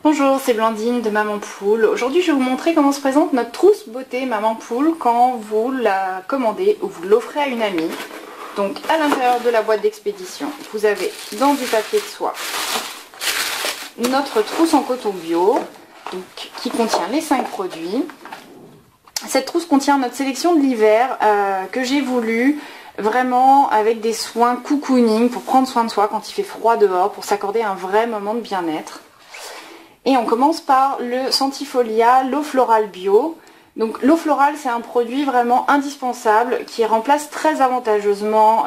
Bonjour, c'est Blandine de Maman Poule. Aujourd'hui, je vais vous montrer comment se présente notre trousse beauté Maman Poule quand vous la commandez ou vous l'offrez à une amie. Donc, à l'intérieur de la boîte d'expédition, vous avez dans du papier de soie notre trousse en coton bio qui contient les 5 produits. Cette trousse contient notre sélection de l'hiver que j'ai voulu vraiment avec des soins cocooning pour prendre soin de soi quand il fait froid dehors, pour s'accorder un vrai moment de bien-être. Et on commence par le Sentifolia l'eau florale bio. Donc l'eau florale, c'est un produit vraiment indispensable qui remplace très avantageusement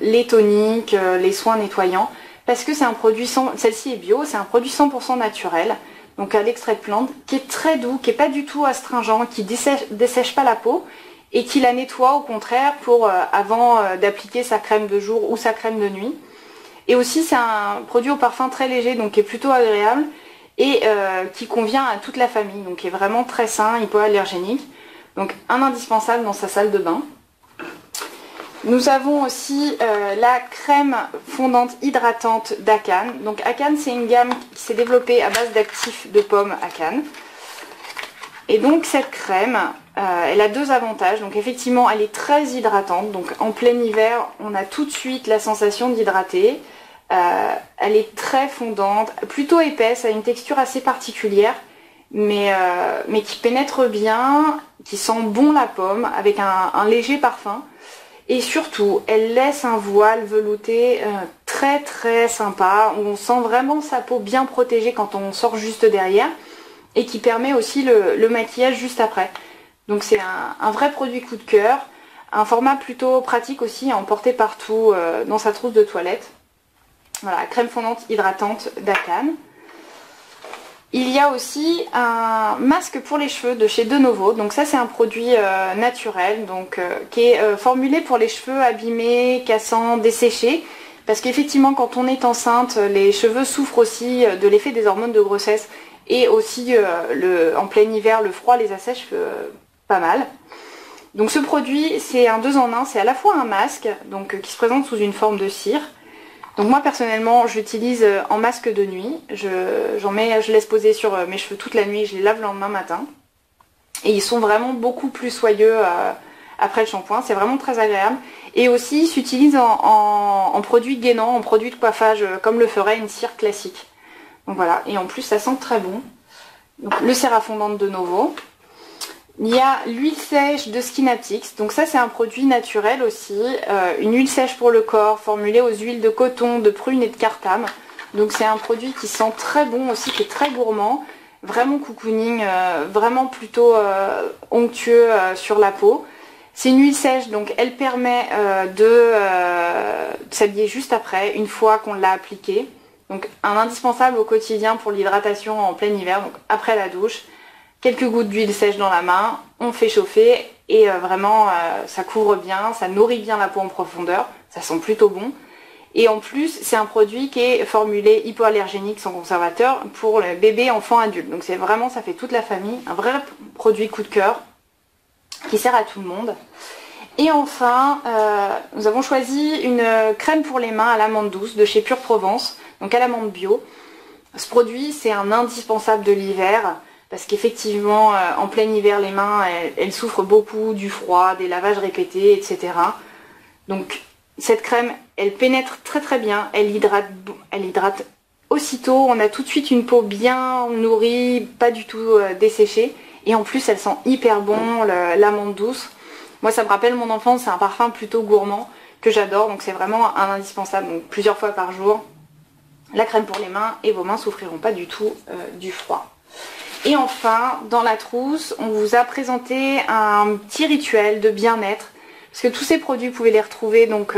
les toniques, les soins nettoyants, parce que c'est un produit, celle-ci est bio, c'est un produit 100% naturel, donc à l'extrait de plante, qui est très doux, qui n'est pas du tout astringent, qui dessèche pas la peau et qui la nettoie au contraire pour avant d'appliquer sa crème de jour ou sa crème de nuit. Et aussi c'est un produit au parfum très léger, donc qui est plutôt agréable et qui convient à toute la famille, donc qui est vraiment très sain, hypoallergénique, donc un indispensable dans sa salle de bain. Nous avons aussi la crème fondante hydratante d'Akan. Donc Akan, c'est une gamme qui s'est développée à base d'actifs de pommes Akan. Et donc cette crème, elle a deux avantages. Donc effectivement, elle est très hydratante, donc en plein hiver, on a tout de suite la sensation d'hydrater. Elle est très fondante, plutôt épaisse, elle a une texture assez particulière, mais qui pénètre bien, qui sent bon la pomme, avec un léger parfum. Et surtout, elle laisse un voile velouté très très sympa, où on sent vraiment sa peau bien protégée quand on sort juste derrière, et qui permet aussi le maquillage juste après. Donc c'est un vrai produit coup de cœur, un format plutôt pratique aussi à emporter partout dans sa trousse de toilette. Voilà, crème fondante hydratante d'Akan. Il y a aussi un masque pour les cheveux de chez De Novo. Donc ça c'est un produit naturel, donc qui est formulé pour les cheveux abîmés, cassants, desséchés. Parce qu'effectivement quand on est enceinte, les cheveux souffrent aussi de l'effet des hormones de grossesse. Et aussi en plein hiver, le froid les assèche pas mal. Donc ce produit c'est un 2 en 1, c'est à la fois un masque donc, qui se présente sous une forme de cire. Donc moi personnellement je l'utilise en masque de nuit, je laisse poser sur mes cheveux toute la nuit, je les lave le lendemain matin. Et ils sont vraiment beaucoup plus soyeux après le shampoing, c'est vraiment très agréable. Et aussi il s'utilise en produit gainant, en produit de coiffage comme le ferait une cire classique. Donc voilà, et en plus ça sent très bon. Donc le cera fondant de Novo. Il y a l'huile sèche de Skinaptix, donc ça c'est un produit naturel aussi, une huile sèche pour le corps formulée aux huiles de coton, de prune et de cartame. Donc c'est un produit qui sent très bon aussi, qui est très gourmand, vraiment cocooning, vraiment plutôt onctueux sur la peau. C'est une huile sèche, donc elle permet de s'habiller juste après, une fois qu'on l'a appliquée. Donc un indispensable au quotidien pour l'hydratation en plein hiver, donc après la douche. Quelques gouttes d'huile sèche dans la main, on fait chauffer et vraiment ça couvre bien, ça nourrit bien la peau en profondeur, ça sent plutôt bon. Et en plus c'est un produit qui est formulé hypoallergénique sans conservateur pour les bébés, enfants, adultes. Donc c'est vraiment, ça fait toute la famille, un vrai produit coup de cœur qui sert à tout le monde. Et enfin, nous avons choisi une crème pour les mains à l'amande douce de chez Pure Provence, donc à l'amande bio. Ce produit c'est un indispensable de l'hiver. Parce qu'effectivement, en plein hiver, les mains, elles souffrent beaucoup du froid, des lavages répétés, etc. Donc cette crème, elle pénètre très très bien, elle hydrate aussitôt. On a tout de suite une peau bien nourrie, pas du tout desséchée. Et en plus, elle sent hyper bon, l'amande douce. Moi, ça me rappelle mon enfance, c'est un parfum plutôt gourmand que j'adore. Donc c'est vraiment un indispensable, donc plusieurs fois par jour. La crème pour les mains et vos mains souffriront pas du tout du froid. Et enfin, dans la trousse, on vous a présenté un petit rituel de bien-être. Parce que tous ces produits, vous pouvez les retrouver, donc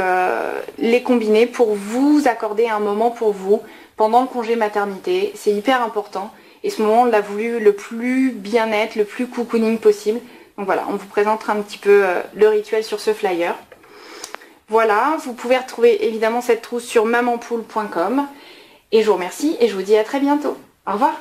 les combiner pour vous accorder un moment pour vous pendant le congé maternité. C'est hyper important. Et ce moment, on l'a voulu le plus bien-être, le plus cocooning possible. Donc voilà, on vous présente un petit peu le rituel sur ce flyer. Voilà, vous pouvez retrouver évidemment cette trousse sur mamanpoule.com. Et je vous remercie et je vous dis à très bientôt. Au revoir.